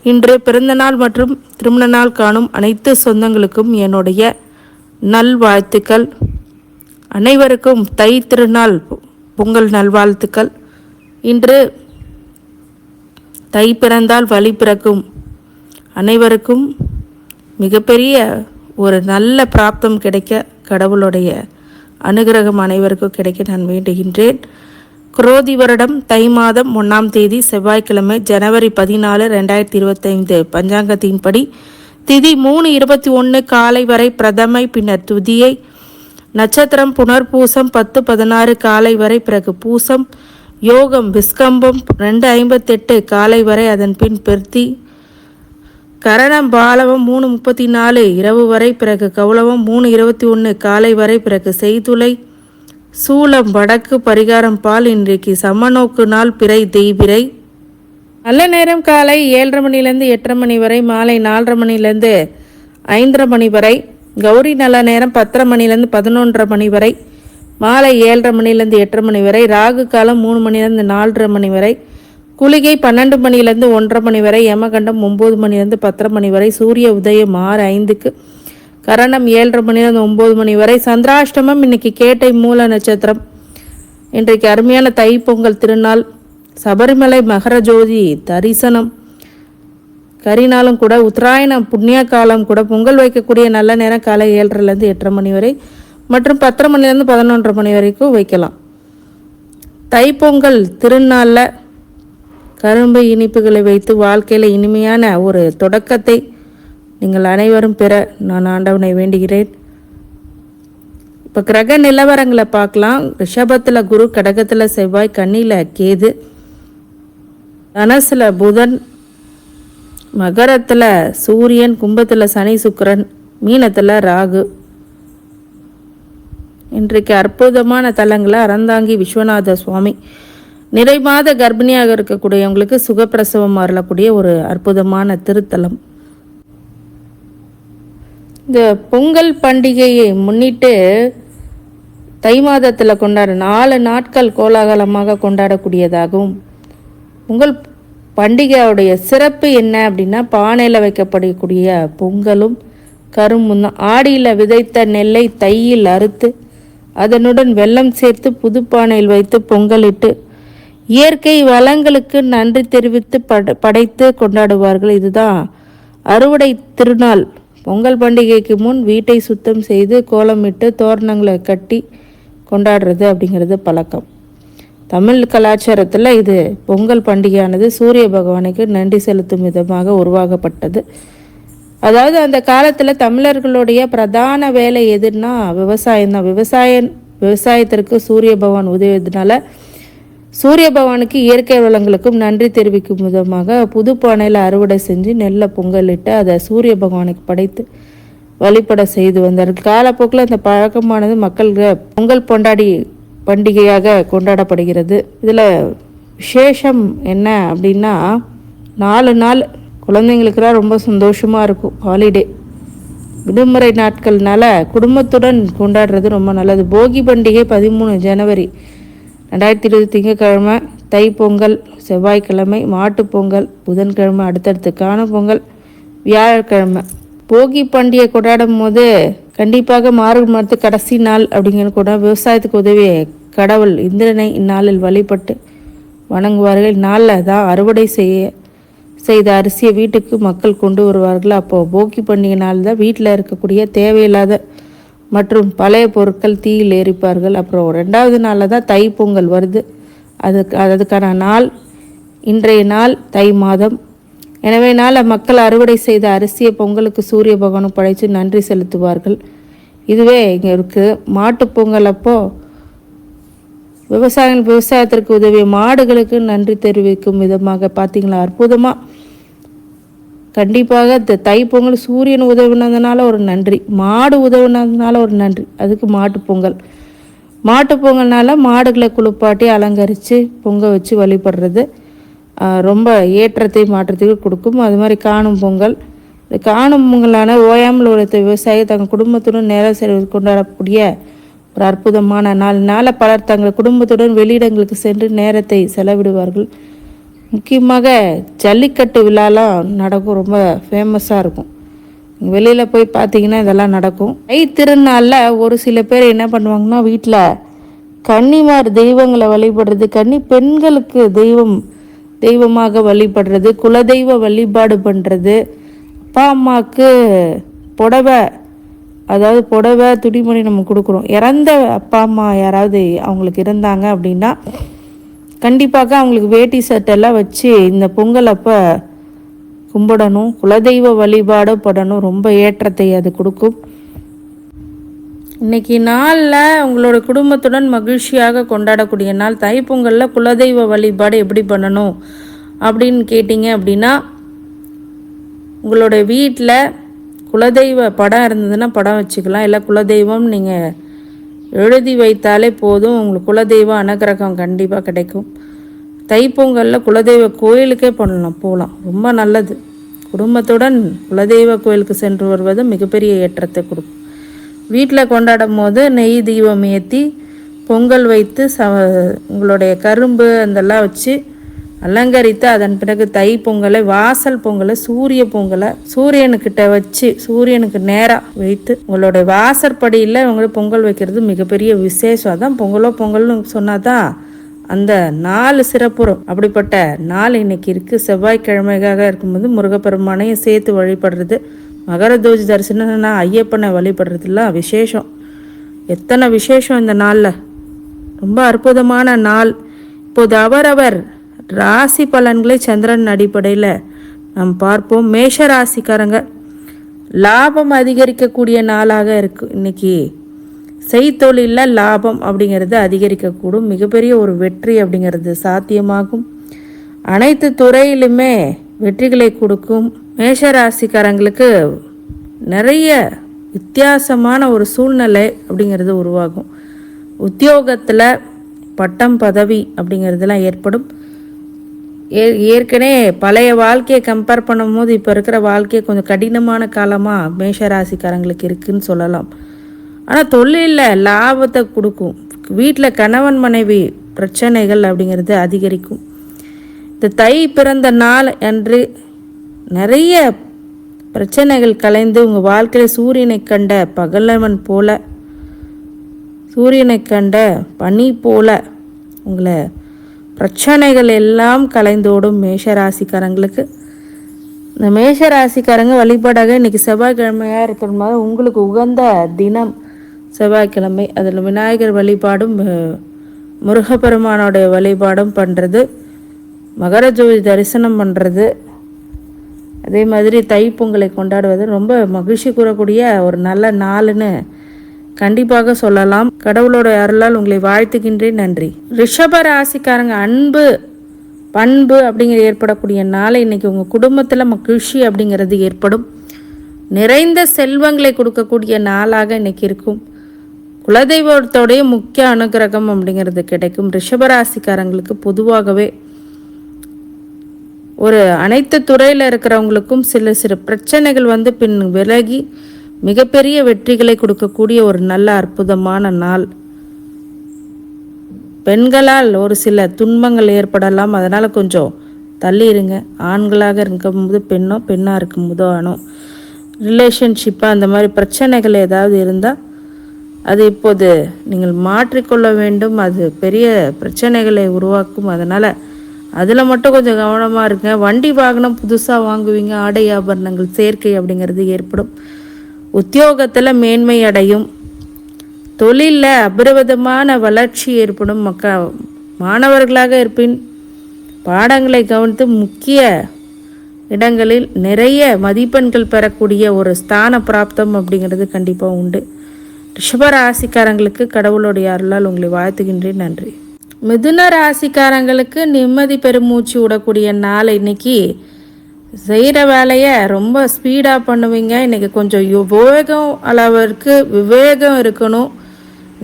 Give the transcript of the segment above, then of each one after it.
இன்று பிறந்தநாள் மற்றும் திருமண நாள் காணும் அனைத்து சொந்தங்களுக்கும் என்னுடைய நல்வாழ்த்துக்கள். அனைவருக்கும் தை திருநாள் பொங்கல் நல்வாழ்த்துக்கள். இன்று தை பிறந்தால் வழி பிறக்கும். அனைவருக்கும் மிகப்பெரிய ஒரு நல்ல பிராப்தம் கிடைக்க, கடவுளுடைய அனுகிரகம் அனைவருக்கும் கிடைக்க நான் வேண்டுகின்றேன். குரோதி வருடம் தை மாதம் 1ஆம் தேதி செவ்வாய்க்கிழமை ஜனவரி 14, 2025 பஞ்சாங்கத்தின்படி திதி 3:21 காலை வரை பிரதமை, பின்னர் துதியை, நட்சத்திரம் புனர்பூசம் 10:16 காலை வரை, பிறகு பூசம், யோகம் விஸ்கம்பம் 2:58 காலை வரை, அதன் பின் பெர்த்தி, கரணம் பாலவம் 3:34 இரவு வரை, பிறகு கௌளவம் 3:21 காலை வரை, பிறகு செய்துளை, சூலம் வடக்கு, பரிகாரம் பால். இன்றைக்கு சமநோக்கு நாள், பிறை தேய்பிறை. நல்ல நேரம் காலை 7:30 மணிலேருந்து 8:30 மணி வரை, மாலை 4:30 மணிலேருந்து 5:30 மணி வரை. கௌரி நல்ல நேரம் 10:30 மணிலேருந்து 11:30 மணி வரை, மாலை 7:30 மணிலேருந்து 8:30 மணி வரை. ராகு காலம் 3 மணிலேருந்து 4:30 மணி வரை. குளிகை 12 மணிலேருந்து 1:30 மணி வரை. யமகண்டம் 9 மணிலேருந்து 10:30 மணி வரை. சூரிய உதயம் 6:05, கரணம் 7:30 மணிலேருந்து 9 மணி வரை. சந்திராஷ்டமம் இன்னைக்கு கேட்டை மூல நட்சத்திரம். இன்றைக்கு அருமையான தை பொங்கல் திருநாள். சபரிமலை மகர ஜோதி தரிசனம் கரிநாளும் கூட. உத்தராயணம் புண்ணிய காலம் கூட. பொங்கல் வைக்கக்கூடிய நல்ல நேரம் காலை 7:30லேருந்து 8:30 மணி வரை மற்றும் 10:30 மணிலேருந்து 11:30 மணி வரைக்கும் வைக்கலாம். தைப்பொங்கல் திருநாளில் கரும்பு இனிப்புகளை வைத்து வாழ்க்கையில் இனிமையான ஒரு தொடக்கத்தை நீங்கள் அனைவரும் பெற நான் ஆண்டவனை வேண்டுகிறேன். இப்போ கிரக நிலவரங்களை பார்க்கலாம். ரிஷபத்தில் குரு, கடகத்தில் செவ்வாய், கன்னியில் கேது, தனுசில் புதன், மகரத்தில் சூரியன், கும்பத்தில் சனி சுக்கிரன், மீனத்தில் ராகு. இன்றைக்கு அற்புதமான தலங்களை அறந்தாங்கி விஸ்வநாத சுவாமி. நிறைமாத கர்ப்பிணியாக இருக்கக்கூடியவங்களுக்கு சுகப்பிரசவம் அருளக்கூடிய ஒரு அற்புதமான திருத்தலம். இந்த பொங்கல் பண்டிகையை முன்னிட்டு தை மாதத்தில் 4 நாட்கள் கோலாகலமாக கொண்டாடக்கூடியதாகவும், பொங்கல் பண்டிகையுடைய சிறப்பு என்ன அப்படின்னா, பானையில் வைக்கப்படக்கூடிய பொங்கலும் கரும்பும் தான். ஆடியில் விதைத்த நெல்லை தையில் அறுத்து அதனுடன் வெல்லம் சேர்த்து புதுப்பானையில் வைத்து பொங்கலிட்டு இயற்கை வளங்களுக்கு நன்றி தெரிவித்து படைத்து கொண்டாடுவார்கள். இதுதான் அறுவடை திருநாள். பொங்கல் பண்டிகைக்கு முன் வீட்டை சுத்தம் செய்து கோலமிட்டு தோரணங்களை கட்டி கொண்டாடுறது அப்படிங்கிறது பழக்கம். தமிழ் கலாச்சாரத்தில் இது பொங்கல் பண்டிகையானது சூரிய பகவானுக்கு நன்றி செலுத்தும் விதமாக உருவாக்கப்பட்டது. அதாவது அந்த காலத்தில் தமிழர்களுடைய பிரதான வேலை எதுன்னா விவசாயம்தான். விவசாயத்திற்கு சூரிய பகவான் உதவியதுனால சூரிய பகவானுக்கு இயற்கை வளங்களுக்கும் நன்றி தெரிவிக்கும் விதமாக புது பானையில் அறுவடை செஞ்சு நெல்லை பொங்கலிட்டு அதை சூரிய பகவானுக்கு படைத்து வழிபட செய்து வந்தார்கள். காலப்போக்கில் அந்த பழக்கமானது மக்கள் பொங்கல் பண்டிகையாக கொண்டாடப்படுகிறது. இதில் விசேஷம் என்ன அப்படின்னா, 4 நாள் குழந்தைங்களுக்கெல்லாம் ரொம்ப சந்தோஷமாக இருக்கும். ஹாலிடே விடுமுறை நாட்கள்னால குடும்பத்துடன் கொண்டாடுறது ரொம்ப நல்லது. போகி பண்டிகை 13 ஜனவரி 2020 திங்கட்கிழமை, தைப்பொங்கல் செவ்வாய்க்கிழமை, மாட்டுப்பொங்கல் புதன்கிழமை, அடுத்தடுத்து காணும் பொங்கல் வியாழக்கிழமை. போகி பண்டிகை கொண்டாடும் போது கண்டிப்பாக மார்கழி மாதத்து கடைசி நாள் அப்படிங்கிற கூட விவசாயத்துக்கு உதவிய கடவுள் இந்திரனை இந்நாளில் வழிபட்டு வணங்குவார்கள். நாளில் தான் அறுவடை செய்த அரிசியை வீட்டுக்கு மக்கள் கொண்டு வருவார்கள். அப்போது போகி பண்டிகை நாள் தான் வீட்டில் இருக்கக்கூடிய தேவையில்லாத மற்றும் பழைய பொருட்கள் தீயில் எரிப்பார்கள். அப்புறம் 2வது நாளில் தான் தை பொங்கல் வருது. அதுக்கான நாள் இன்றைய நாள் தை மாதம். எனவே நாள் மக்கள் அறுவடை செய்த அரிசியை பொங்கலுக்கு சூரிய பகவானும் படைத்து நன்றி செலுத்துவார்கள். இதுவே இங்கே இருக்குது. மாட்டுப்பொங்கல் அப்போது விவசாயத்திற்கு உதவிய மாடுகளுக்கு நன்றி தெரிவிக்கும் விதமாக பார்த்தீங்களா, அற்புதமாக. கண்டிப்பாக இந்த தைப்பொங்கல் சூரியன் உதவினதுனால ஒரு நன்றி, மாடு உதவினதுனால ஒரு நன்றி. அதுக்கு மாட்டுப்பொங்கல்னால மாடுகளை குளிப்பாட்டி அலங்கரித்து பொங்க வச்சு வழிபடுறது ரொம்ப ஏற்றத்தை மாற்றத்துக்கு கொடுக்கும். அது மாதிரி காணும் பொங்கல். காணும் பொங்கலான ஓயாமல் உழைத்த விவசாயி தங்கள் குடும்பத்துடன் நேரம் செலவு கொண்டாடக்கூடிய ஒரு அற்புதமான நாள். பலர் தங்கள் குடும்பத்துடன் வெளியிடங்களுக்கு சென்று நேரத்தை செலவிடுவார்கள். முக்கியமாக ஜல்லிக்கட்டு விழாலாம் நடக்கும், ரொம்ப ஃபேமஸாக இருக்கும். வெளியில் போய் பார்த்தீங்கன்னா இதெல்லாம் நடக்கும். தை திருநாளில் ஒரு சில பேர் என்ன பண்ணுவாங்கன்னா, வீட்டில் கன்னிமார் தெய்வங்களை வழிபடுறது, கன்னி பெண்களுக்கு தெய்வமாக வழிபடுறது, குலதெய்வ வழிபாடு பண்ணுறது, அப்பா அம்மாவுக்கு புடவை, அதாவது புடவை துணிமணி நம்ம கொடுக்குறோம். இறந்த அப்பா அம்மா யாராவது அவங்களுக்கு இருந்தாங்க அப்படின்னா கண்டிப்பாக அவங்களுக்கு வேட்டி சட்டெல்லாம் வச்சு இந்த பொங்கல் அப்போ கும்பிடணும். குலதெய்வ வழிபாடு படணும், ரொம்ப ஏற்றத்தை அது கொடுக்கும். இன்றைக்கி நாளில் உங்களோட குடும்பத்துடன் மகிழ்ச்சியாக கொண்டாடக்கூடிய நாள். தைப்பொங்கலில் குலதெய்வ வழிபாடு எப்படி பண்ணணும் அப்படின்னு கேட்டிங்க அப்படின்னா, உங்களோட வீட்டில் குலதெய்வ படம் இருந்ததுன்னா படம் வச்சுக்கலாம். இல்லை குலதெய்வம் நீங்கள் எழுதி வைத்தாலே போதும், உங்களுக்கு குலதெய்வ அனுகிரகம் கண்டிப்பாக கிடைக்கும். தைப்பொங்கலில் குலதெய்வ கோயிலுக்கே போகலாம், ரொம்ப நல்லது. குடும்பத்துடன் குலதெய்வ கோயிலுக்கு சென்று வருவது மிகப்பெரிய ஏற்றத்தை கொடுக்கும். வீட்டில் கொண்டாடும் போது நெய் தீபம் ஏற்றி பொங்கல் வைத்து உங்களுடைய கரும்பு அதெல்லாம் வச்சு அலங்கரித்து, அதன் பிறகு தை பொங்கலை, வாசல் பொங்கலை, சூரிய பொங்கலை சூரியனுக்கிட்ட வச்சு சூரியனுக்கு நேராக வைத்து உங்களுடைய வாசற்படியில் உங்களுக்கு பொங்கல் வைக்கிறது மிகப்பெரிய விசேஷம். அதான் பொங்கல்னு சொன்னால் தான் அந்த 4 சிறப்புறம். அப்படிப்பட்ட நாள் இன்னைக்கு இருக்குது. செவ்வாய்க்கிழமையாக இருக்கும்போது முருகப்பெருமானையும் சேர்த்து வழிபடுறது, மகர ஜோதி தரிசனம்னா ஐயப்பனை வழிபடுறதுலாம் விசேஷம். எத்தனை விசேஷம் இந்த நாளில், ரொம்ப அற்புதமான நாள். இப்போது அவரவர் ராசி பலன்களை சந்திரன் அடிப்படையில் நாம் பார்ப்போம். மேஷ ராசிக்காரங்க லாபம் அதிகரிக்கக்கூடிய நாளாக இருக்குது. இன்றைக்கி செய்தொழிலில் லாபம் அப்படிங்கிறது அதிகரிக்கக்கூடும். மிகப்பெரிய ஒரு வெற்றி அப்படிங்கிறது சாத்தியமாகும். அனைத்து துறையிலுமே வெற்றிகளை கொடுக்கும். மேஷராசிக்காரங்களுக்கு நிறைய வித்தியாசமான ஒரு சூழ்நிலை அப்படிங்கிறது உருவாகும். உத்தியோகத்தில் பட்டம் பதவி அப்படிங்கிறதுலாம் ஏற்படும். ஏற்கனவே பழைய வாழ்க்கையை கம்பேர் பண்ணும்போது இப்போ இருக்கிற வாழ்க்கையை கொஞ்சம் கடினமான காலமாக மேஷராசிக்காரங்களுக்கு இருக்குதுன்னு சொல்லலாம். ஆனால் தொழிலில் லாபத்தை கொடுக்கும். வீட்டில் கணவன் மனைவி பிரச்சனைகள் அப்படிங்கிறது அதிகரிக்கும். இந்த தை பிறந்த நாள் அன்று நிறைய பிரச்சனைகள் கலைந்து உங்கள் வாழ்க்கையில் சூரியனை கண்ட பகலவன் போல, சூரியனை கண்ட பனி போல உங்களை பிரச்சனைகள் எல்லாம் கலைந்தோடும் மேஷராசிக்காரங்களுக்கு. இந்த மேஷராசிக்காரங்க வழிபாடாக இன்றைக்கி செவ்வாய்க்கிழமையாக இருக்கிற உங்களுக்கு உகந்த தினம் செவ்வாய்க்கிழமை. அதில் விநாயகர் வழிபாடும் முருகப்பெருமானோடைய வழிபாடும் பண்ணுறது, மகர ஜோதி தரிசனம் பண்ணுறது, அதே மாதிரி தைப்பொங்கலை கொண்டாடுவது ரொம்ப மகிழ்ச்சி கூறக்கூடிய ஒரு நல்ல நாள்னு கண்டிப்பாக சொல்லலாம். கடவுளோட அருளால் உங்களை வாழ்த்துகின்றேன். நன்றி. ரிஷப ராசிக்காரங்க அன்பு பண்பு அப்படிங்கிற ஏற்படக்கூடிய நாளை இன்றைக்கி உங்கள் குடும்பத்தில் மகிழ்ச்சி அப்படிங்கிறது ஏற்படும். நிறைந்த செல்வங்களை கொடுக்கக்கூடிய நாளாக இன்றைக்கி இருக்கும். குலதெய்வத்தோடைய முக்கிய அனுகிரகம் அப்படிங்கிறது கிடைக்கும். ரிஷபராசிக்காரங்களுக்கு பொதுவாகவே ஒரு அனைத்து துறையில் இருக்கிறவங்களுக்கும் சில பிரச்சனைகள் பின் விலகி மிகப்பெரிய வெற்றிகளை கொடுக்கக்கூடிய ஒரு நல்ல அற்புதமான நாள். பெண்களால் ஒரு சில துன்பங்கள் ஏற்படலாம், அதனால் கொஞ்சம் தள்ளி இருங்க. ஆண்களாக இருக்கும்போது பெண்ணாக இருக்கும்போதோ ரிலேஷன்ஷிப்பாக அந்த மாதிரி பிரச்சனைகள் ஏதாவது இருந்தால் அது இப்போது நீங்கள் மாற்றிக்கொள்ள வேண்டும். அது பெரிய பிரச்சனைகளை உருவாக்கும். அதனால் அதில் மட்டும் கொஞ்சம் கவனமாக இருங்க. வண்டி வாகனம் புதுசாக வாங்குவீங்க, ஆடை ஆபரணங்கள் சேர்க்கை அப்படிங்கிறது ஏற்படும். உத்தியோகத்தில் மேன்மை அடையும். தொழிலில் அபரிவிதமான வளர்ச்சி ஏற்படும். மாணவர்களாக இருப்பின் பாடங்களை கவனித்து முக்கிய இடங்களில் நிறைய மதிப்பெண்கள் பெறக்கூடிய ஒரு ஸ்தான பிராப்தம் அப்படிங்கிறது கண்டிப்பாக உண்டு. ரிஷபராசிக்காரங்களுக்கு கடவுளுடைய அருளால் உங்களை வாழ்த்துகின்றேன். நன்றி. மிதுன ராசிக்காரங்களுக்கு நிம்மதி பெருமூச்சு விடக்கூடிய நாள். இன்னைக்கு செய்கிற வேலையை ரொம்ப ஸ்பீடாக பண்ணுவீங்க. இன்றைக்கி கொஞ்சம் விவேகம் அளவிற்கு விவேகம் இருக்கணும்.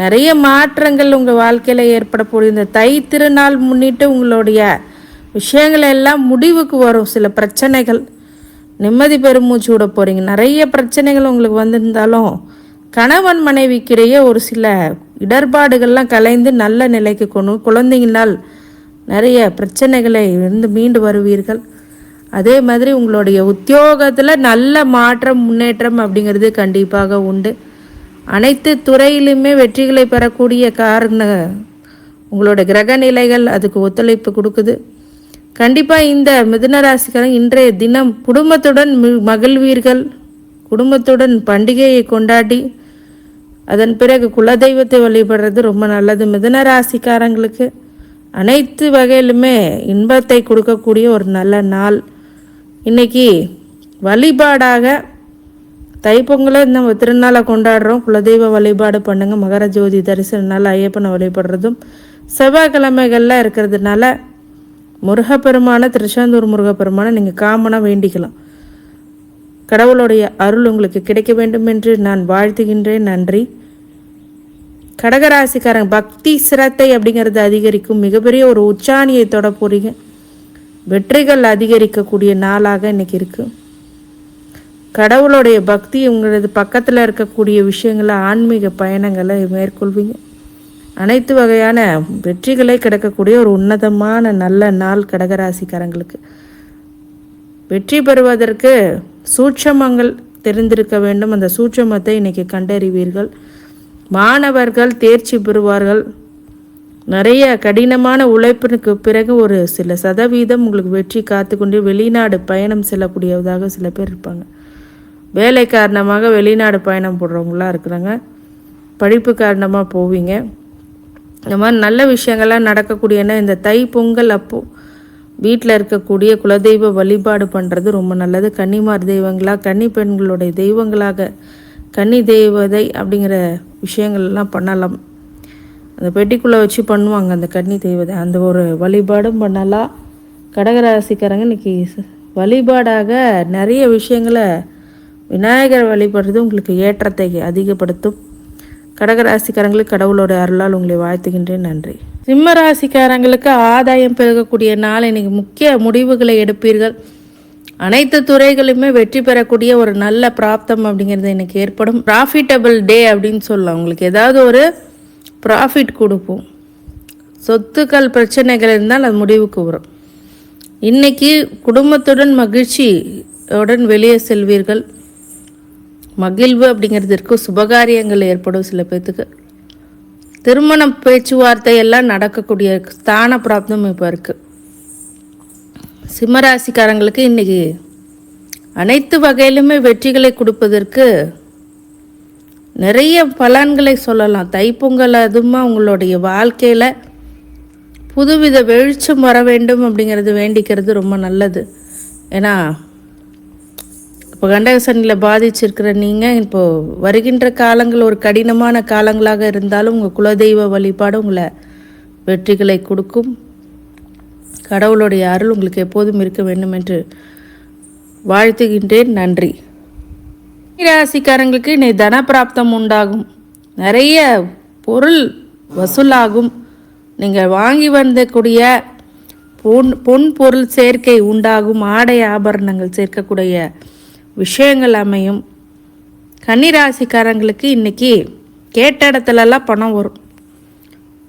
நிறைய மாற்றங்கள் உங்கள் வாழ்க்கையில் ஏற்படக்கூடிய இந்த தை திருநாள் முன்னிட்டு உங்களுடைய விஷயங்கள் எல்லாம் முடிவுக்கு வரும். சில பிரச்சனைகள் நிம்மதி பெருமூச்சு விட போகிறீங்க. நிறைய பிரச்சனைகள் உங்களுக்கு வந்திருந்தாலும் கணவன் மனைவிக்கிடையே ஒரு சில இடர்பாடுகள்லாம் கலைந்து நல்ல நிலைக்கு கொண்டு, குழந்தைங்களால் நிறைய பிரச்சனைகளை இருந்து மீண்டு வருவீர்கள். அதே மாதிரி உங்களுடைய உத்தியோகத்தில் நல்ல மாற்றம் முன்னேற்றம் அப்படிங்கிறது கண்டிப்பாக உண்டு. அனைத்து துறையிலுமே வெற்றிகளை பெறக்கூடிய உங்களோட கிரக நிலைகள் அதுக்கு ஒத்துழைப்பு கொடுக்குது. கண்டிப்பாக இந்த மிதுன ராசிக்காரங்க இன்றைய தினம் குடும்பத்துடன் மகிழ்வீர்கள். குடும்பத்துடன் பண்டிகையை கொண்டாடி அதன் பிறகு குலதெய்வத்தை வழிபடுறது ரொம்ப நல்லது. மிதுன ராசிக்காரங்களுக்கு அனைத்து வகையிலுமே இன்பத்தை கொடுக்கக்கூடிய ஒரு நல்ல நாள். இன்றைக்கி வழிபாடாக தைப்பொங்கலை நம்ம திருநாளை கொண்டாடுறோம். குலதெய்வ வழிபாடு பண்ணுங்கள். மகர ஜோதி தரிசன நாள் ஐயப்பனை வழிபடுறதும் செவ்வாய்க்கிழமைகளில் இருக்கிறதுனால முருகப்பெருமான திருச்செந்தூர் முருகப்பெருமானை நீங்கள் காமனாக வேண்டிக்கலாம். கடவுளுடைய அருள் உங்களுக்கு கிடைக்க வேண்டும் என்று நான் வாழ்த்துகின்றேன். நன்றி. கடகராசிக்காரங்க பக்தி சிரத்தை அப்படிங்கிறது அதிகரிக்கும். மிகப்பெரிய ஒரு உச்சாணியை தொட போறீங்க. வெற்றிகள் அதிகரிக்கக்கூடிய நாளாக இன்னைக்கு இருக்கு. கடவுளுடைய பக்தி உங்களது பக்கத்தில் இருக்கக்கூடிய விஷயங்களை ஆன்மீக பயணங்களை மேற்கொள்வீங்க. அனைத்து வகையான வெற்றிகளை கிடைக்கக்கூடிய ஒரு உன்னதமான நல்ல நாள் கடகராசிக்காரங்களுக்கு. வெற்றி பெறுவதற்கு சூட்சமங்கள் தெரிந்திருக்க வேண்டும். அந்த சூட்சமத்தை இன்னைக்கு கண்டறிவீர்கள். மாணவர்கள் தேர்ச்சி பெறுவார்கள். நிறைய கடினமான உழைப்பிற்கு பிறகு ஒரு சில சதவீதம் உங்களுக்கு வெற்றி காத்துக்கொண்டு வெளிநாடு பயணம் செல்லக்கூடியதாக சில பேர் இருப்பாங்க. வேலை காரணமாக வெளிநாடு பயணம் போடுறவங்களாம் இருக்கிறாங்க. படிப்பு காரணமாக போவீங்க. இந்த மாதிரி நல்ல விஷயங்கள்லாம் நடக்கக்கூடியன. இந்த தை பொங்கல் அப்போது வீட்டில் இருக்கக்கூடிய குலதெய்வ வழிபாடு பண்ணுறது ரொம்ப நல்லது. கன்னிமார் தெய்வங்களாக கன்னி பெண்களுடைய தெய்வங்களாக கன்னி தெய்வதை அப்படிங்கிற விஷயங்கள்லாம் பண்ணலாம். அந்த பெட்டிக்குள்ளே வச்சு பண்ணுவாங்க அந்த கன்னி தெய்வதை. அந்த ஒரு வழிபாடும் பண்ணலாம். கடகராசிக்காரங்க இன்றைக்கி வழிபாடாக நிறைய விஷயங்களை விநாயகர் வழிபடுறது உங்களுக்கு ஏற்றத்தை அதிகப்படுத்தும். கடகராசிக்காரங்களுக்கு கடவுளோட அருளால் உங்களை வாழ்த்துகின்றேன். நன்றி. சிம்ம ராசிக்காரங்களுக்கு ஆதாயம் பெருகக்கூடிய நாள். இன்னைக்கு முக்கிய முடிவுகளை எடுப்பீர்கள். அனைத்து துறைகளுமே வெற்றி பெறக்கூடிய ஒரு நல்ல பிராப்தம் அப்படிங்கிறது எனக்கு ஏற்படும். ப்ராஃபிட்டபிள் டே அப்படின்னு சொல்லலாம். உங்களுக்கு ஏதாவது ஒரு ப்ராஃபிட் கொடுப்போம். சொத்துக்கள் பிரச்சனைகள் இருந்தால் அது முடிவுக்கு வரும். இன்னைக்கு குடும்பத்துடன் மகிழ்ச்சியுடன் வெளியே செல்வீர்கள். மகிழ்வு அப்படிங்கிறதுக்கு சுபகாரியங்கள் ஏற்படும். சில பேர்த்துக்கு திருமணம் பேச்சுவார்த்தை எல்லாம் நடக்கக்கூடிய ஸ்தான பிராப்தம் இப்போ இருக்குது. சிம்மராசிக்காரங்களுக்கு இன்றைக்கி அனைத்து வகையிலுமே வெற்றிகளை கொடுப்பதற்கு நிறைய பலன்களை சொல்லலாம். தைப்பொங்கல் அதுமா உங்களுடைய வாழ்க்கையில் புதுவித வெளிச்சம் வர வேண்டும் அப்படிங்கிறது வேண்டிக்கிறது ரொம்ப நல்லது. ஏன்னா இப்போ கண்டகசனியில் பாதிச்சிருக்கிற நீங்கள் இப்போது வருகின்ற காலங்கள் ஒரு கடினமான காலங்களாக இருந்தாலும் உங்கள் குலதெய்வ வழிபாடு உங்களை வெற்றிகளை கொடுக்கும். கடவுளுடைய அருள் உங்களுக்கு எப்போதும் இருக்க வேண்டும் என்று வாழ்த்துகின்றேன். நன்றி. ராசிக்காரங்களுக்கு இன்னைக்கு தனப்பிராப்தம் உண்டாகும். நிறைய பொருள் வசூலாகும். நீங்கள் வாங்கி வந்தக்கூடிய பொன் பொருள் சேர்க்கை உண்டாகும். ஆடை ஆபரணங்கள் சேர்க்கக்கூடிய விஷயங்கள் அமையும். கன்னிராசிக்காரங்களுக்கு இன்னைக்கு கேட்ட இடத்துலலாம் பணம் வரும்.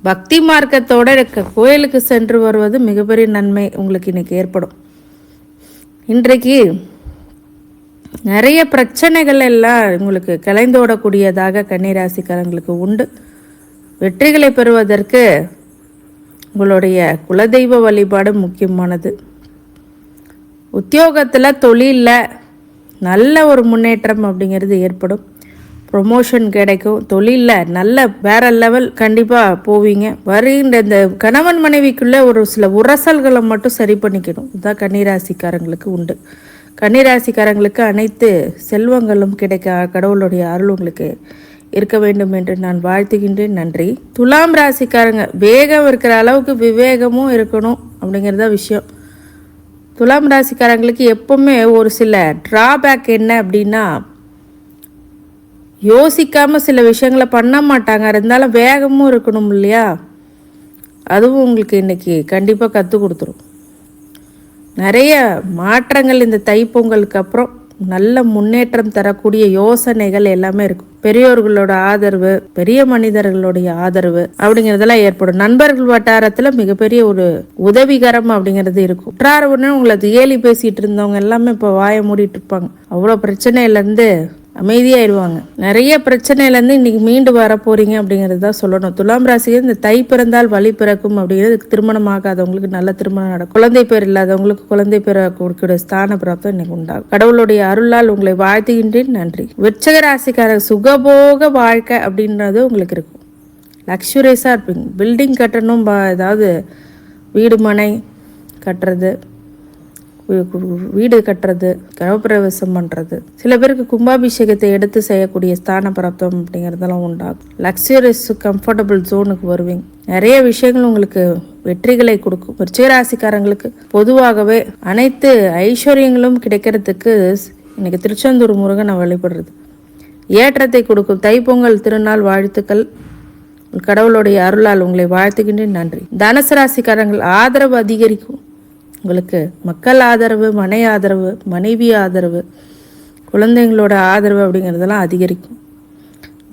பக்தி மார்க்கத்தோடு கோயிலுக்கு சென்று வருவது மிகப்பெரிய நன்மை உங்களுக்கு இன்னைக்கு ஏற்படும். இன்றைக்கு நிறைய பிரச்சனைகள் எல்லாம் உங்களுக்கு கலைந்தோடக்கூடியதாக கன்னிராசிக்காரங்களுக்கு உண்டு. வெற்றிகளை பெறுவதற்கு உங்களுடைய குலதெய்வ வழிபாடு முக்கியமானது. உத்தியோகத்தில் தொழிலில் நல்ல ஒரு முன்னேற்றம் அப்படிங்கிறது ஏற்படும். ப்ரொமோஷன் கிடைக்கும். தொழிலில் நல்ல வேற லெவல் கண்டிப்பாக போவீங்க. வருகின்ற இந்த கணவன் மனைவிக்குள்ளே ஒரு சில உரசல்களை மட்டும் சரி பண்ணிக்கணும். இதுதான் கன்னிராசிக்காரங்களுக்கு உண்டு. கன்னிராசிக்காரங்களுக்கு அனைத்து செல்வங்களும் கிடைக்க கடவுளுடைய அருள் உங்களுக்கு இருக்க வேண்டும் என்று நான் வாழ்த்துகின்றேன். நன்றி. துலாம் ராசிக்காரங்க வேகம் இருக்கிற அளவுக்கு விவேகமும் இருக்கணும் அப்படிங்கிறத விஷயம். துலாம் ராசிக்காரங்களுக்கு எப்பவுமே ஒரு சில ட்ராபேக் என்ன அப்படின்னா, யோசிக்காமல் சில விஷயங்களை பண்ண மாட்டாங்க. இருந்தாலும் வேகமும் இருக்கணும் இல்லையா? அதுவும் உங்களுக்கு இன்னைக்கு கண்டிப்பாக கற்றுக் கொடுத்துரும். நிறைய மாற்றங்கள் இந்த தைப்பொங்கலுக்கு அப்புறம் நல்ல முன்னேற்றம் தரக்கூடிய யோசனைகள் எல்லாமே இருக்கும். பெரியோர்களோட ஆதரவு, பெரிய மனிதர்களுடைய ஆதரவு அப்படிங்கிறதெல்லாம் ஏற்படும். நண்பர்கள் வட்டாரத்துல மிகப்பெரிய ஒரு உதவிகரம் அப்படிங்கிறது இருக்கும். உற்றாரவுன்னு உங்களை ஏலி பேசிட்டு இருந்தவங்க எல்லாமே இப்போ வாயை மூடிட்டு இருப்பாங்க. அவ்வளோ பிரச்சனையில இருந்து அமைதியாயிருவாங்க. நிறைய பிரச்சனையிலேருந்து இன்னைக்கு மீண்டு வர போறீங்க அப்படிங்கிறது தான் சொல்லணும். துலாம் ராசிக்கு இந்த தை பிறந்தால் வழி பிறக்கும் அப்படிங்கிறது திருமணம் ஆகாதவங்களுக்கு நல்ல திருமணம் நடக்கும். குழந்தை பேர் இல்லாதவங்களுக்கு குழந்தை பேர் கொடுக்கிற ஸ்தான பிராப்தம் இன்னைக்கு உண்டாகும். கடவுளுடைய அருளால் உங்களை வாழ்த்துகின்றேன். நன்றி. விருச்சிக ராசிக்கார சுகபோக வாழ்க்கை அப்படின்றது உங்களுக்கு இருக்கும். லக்ஸுரியஸாக இருப்பீங்க. பில்டிங் கட்டணும், ஏதாவது வீடு மனை கட்டுறது, வீடு கட்டுறது, கிரகப்பிரவேசம் பண்ணுறது, சில பேருக்கு கும்பாபிஷேகத்தை எடுத்து செய்யக்கூடிய ஸ்தான பிராப்தம் அப்படிங்கிறதெல்லாம் உண்டாகும். லக்ஸரியஸ் கம்ஃபர்டபுள் ஜோனுக்கு வருவீங்க. நிறைய விஷயங்கள் உங்களுக்கு வெற்றிகளை கொடுக்கும். விருச்சிகராசிக்காரங்களுக்கு பொதுவாகவே அனைத்து ஐஸ்வர்யங்களும் கிடைக்கிறதுக்கு இன்னைக்கு திருச்செந்தூர் முருகனை வழிபடுறது ஏற்றத்தை கொடுக்கும். தைப்பொங்கல் திருநாள் வாழ்த்துக்கள். கடவுளுடைய அருளால் உங்களை வாழ்த்துகின்றேன். நன்றி. தனுசு ராசிக்காரங்கள் ஆதரவு அதிகரிக்கும். உங்களுக்கு மக்கள் ஆதரவு, மனை ஆதரவு, மனைவி ஆதரவு, குழந்தைங்களோட ஆதரவு அப்படிங்கிறதெல்லாம் அதிகரிக்கும்.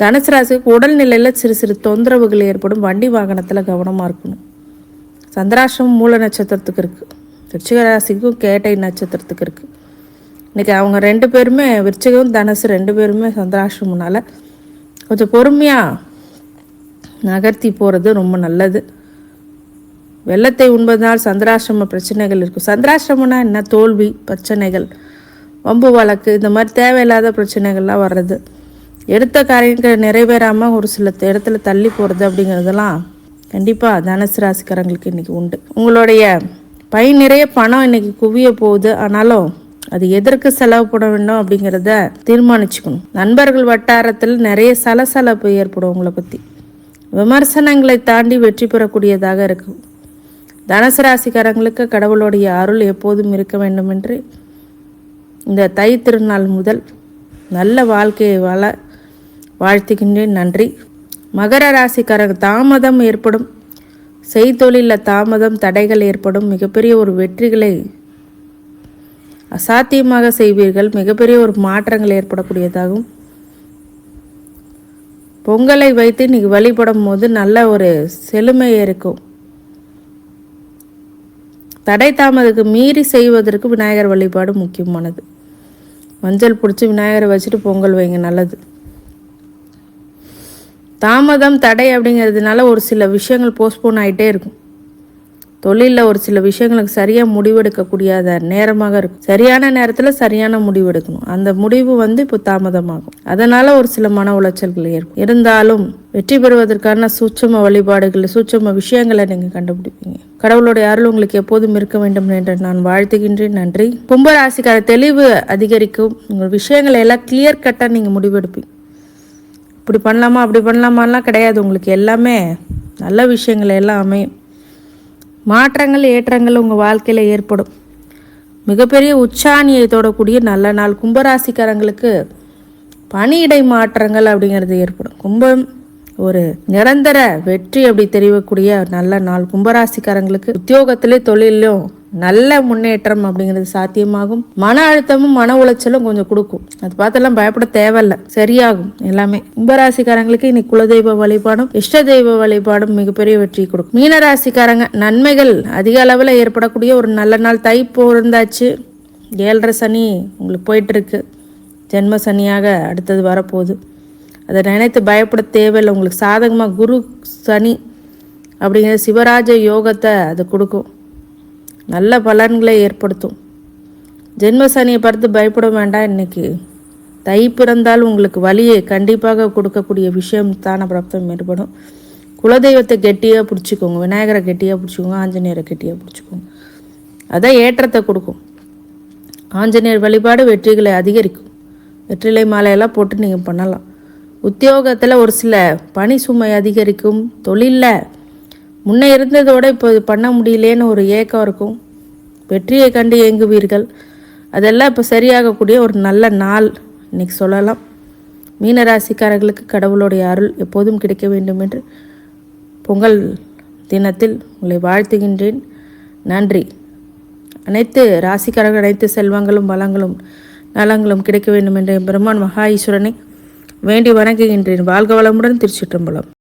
தனுசு ராசிக்கு உடல்நிலையில் சிறு சிறு தொந்தரவுகள் ஏற்படும். வண்டி வாகனத்தில் கவனமாக இருக்கணும். சந்திராஷ்டிரமம் மூல நட்சத்திரத்துக்கு இருக்குது. விருச்சிக ராசிக்கும் கேட்டை நட்சத்திரத்துக்கு இருக்குது. இன்றைக்கி அவங்க 2 பேருமே, விருச்சிகம் தனுசு 2 பேருமே சந்திராஷ்டிரமனால கொஞ்சம் பொறுமையாக நகர்த்தி போகிறது ரொம்ப நல்லது. வெள்ளத்தை உண்பதனால் சந்திராசிரம பிரச்சனைகள் இருக்கும். சந்திராசிரமம்னா என்ன? தோல்வி, பிரச்சனைகள், வம்பு வழக்கு, இந்த மாதிரி தேவையில்லாத பிரச்சனைகள்லாம் வர்றது, எடுத்த காரியங்கள் நிறைவேறாமல் ஒரு சில இடத்துல தள்ளி போகிறது அப்படிங்கிறதெல்லாம் கண்டிப்பாக தனுசு ராசிக்காரங்களுக்கு இன்றைக்கி உண்டு. உங்களுடைய பை நிறைய பணம் இன்றைக்கி குவிய போகுது. ஆனாலும் அது எதற்கு செலவு பண்ண வேண்டும் அப்படிங்கிறத தீர்மானிச்சுக்கணும். நண்பர்கள் வட்டாரத்தில் நிறைய சலசலப்பு ஏற்படும். உங்களை பற்றி விமர்சனங்களை தாண்டி வெற்றி பெறக்கூடியதாக இருக்கும். தனுசு ராசிக்காரங்களுக்கு கடவுளுடைய அருள் எப்போதும் இருக்க வேண்டும் என்று இந்த தை திருநாள் முதல் நல்ல வாழ்க்கையை வாழ வாழ்த்துகின்றேன். நன்றி. மகர ராசிக்காரங்க தாமதம் ஏற்படும். செய்தொழிலில் தாமதம், தடைகள் ஏற்படும். மிகப்பெரிய ஒரு வெற்றிகளை அசாத்தியமாக செய்வீர்கள். மிகப்பெரிய ஒரு மாற்றங்கள் ஏற்படக்கூடியதாகும். பொங்கலை வைத்து இன்னைக்கு வழிபடும் போது நல்ல ஒரு செழுமை இருக்கும். தடை தாமதத்துக்கு மீறி செய்வதற்கு விநாயகர் வழிபாடு முக்கியமானது. மஞ்சள் பிடிச்சி விநாயகரை வச்சுட்டு பொங்கல் வைங்க, நல்லது. தாமதம், தடை அப்படிங்கிறதுனால ஒரு சில விஷயங்கள் போஸ்ட்போன் ஆகிட்டே இருக்கும். தொழிலில் ஒரு சில விஷயங்களுக்கு சரியாக முடிவெடுக்கக்கூடிய நேரமாக இருக்கும். சரியான நேரத்தில் சரியான முடிவு எடுக்கணும். அந்த முடிவு இப்போ தாமதமாகும். அதனால் ஒரு சில மன உளைச்சல்கள் ஏற்படும். இருந்தாலும் வெற்றி பெறுவதற்கான சூட்சம வழிபாடுகள், சூட்சம விஷயங்களை நீங்கள் கண்டுபிடிப்பீங்க. கடவுளுடைய அருள் உங்களுக்கு எப்போதும் இருக்க வேண்டும் என்று நான் வாழ்த்துகின்றேன். நன்றி. கும்பராசிக்கார தெளிவு அதிகரிக்கும். உங்கள் விஷயங்களை எல்லாம் கிளியர் கட்டாக நீங்கள் முடிவெடுப்பீங்க. இப்படி பண்ணலாமா அப்படி பண்ணலாமான்லாம் கிடையாது. உங்களுக்கு எல்லாமே நல்ல விஷயங்கள் எல்லாம் அமையும். மாற்றங்கள், ஏற்றங்கள் உங்கள் வாழ்க்கையில் ஏற்படும். மிகப்பெரிய உச்சாணியை தொடக்கூடிய நல்ல நாள். கும்பராசிக்காரங்களுக்கு பணியிடை மாற்றங்கள் அப்படிங்கிறது ஏற்படும். கும்பம் ஒரு நிரந்தர வெற்றி அப்படி தெரியக்கூடிய நல்ல நாள். கும்பராசிக்காரங்களுக்கு உத்தியோகத்திலே தொழிலும் நல்ல முன்னேற்றம் அப்படிங்கிறது சாத்தியமாகும். மன அழுத்தமும் மன உளைச்சலும் கொஞ்சம் கொடுக்கும். அது பார்த்தெல்லாம் பயப்பட தேவையில்லை, சரியாகும் எல்லாமே. கும்பராசிக்காரங்களுக்கு இன்னைக்கு குலதெய்வ வழிபாடும் இஷ்ட தெய்வ வழிபாடும் மிகப்பெரிய வெற்றி கொடுக்கும். மீனராசிக்காரங்க நன்மைகள் அதிக அளவில் ஏற்படக்கூடிய ஒரு நல்ல நாள். தை பிறந்தாச்சு. 7.5 சனி உங்களுக்கு போயிட்டு இருக்கு. ஜென்ம சனியாக அடுத்தது வரப்போகுது. அதை நினைத்து பயப்பட தேவையில்லை. உங்களுக்கு சாதகமாக குரு சனி அப்படிங்கிற சிவராஜ யோகத்தை அது கொடுக்கும். நல்ல பலன்களை ஏற்படுத்தும். ஜென்ம சனியை பார்த்து பயப்பட வேண்டாம். இன்னைக்கு தை பிறந்தால் உங்களுக்கு வழியை கண்டிப்பாக கொடுக்கக்கூடிய விஷயம் தான பிராப்தம் ஏற்படும். குலதெய்வத்தை கெட்டியாக பிடிச்சிக்கோங்க. விநாயகரை கெட்டியாக பிடிச்சிக்கோங்க. ஆஞ்சநேயரை கெட்டியாக பிடிச்சிக்கோங்க. அதான் ஏற்றத்தை கொடுக்கும். ஆஞ்சநேயர் வழிபாடு வெற்றிகளை அதிகரிக்கும். வெற்றிலை மாலையெல்லாம் போட்டு நீங்கள் பண்ணலாம். உத்தியோகத்தில் ஒரு சில பணி சுமை அதிகரிக்கும். தொழிலில் முன்னே இருந்ததோடு இப்போ பண்ண முடியலேன்னு ஒரு ஏக்கம் இருக்கும். வெற்றியை கண்டு ஏங்குவீர்கள். அதெல்லாம் இப்போ சரியாகக்கூடிய ஒரு நல்ல நாள் இன்னைக்கு சொல்லலாம். மீனராசிக்காரர்களுக்கு கடவுளுடைய அருள் எப்போதும் கிடைக்க வேண்டும் என்று பொங்கல் தினத்தில் உங்களை வாழ்த்துகின்றேன். நன்றி. அனைத்து ராசிக்காரர்கள் அனைத்து செல்வங்களும் வளங்களும் நலங்களும் கிடைக்க வேண்டும் என்ற பிரம்மான் மகா ஈஸ்வரனை வேண்டி வணங்குகின்றேன். வாழ்க வளமுடன். திருச்சிற்றம்பலம்.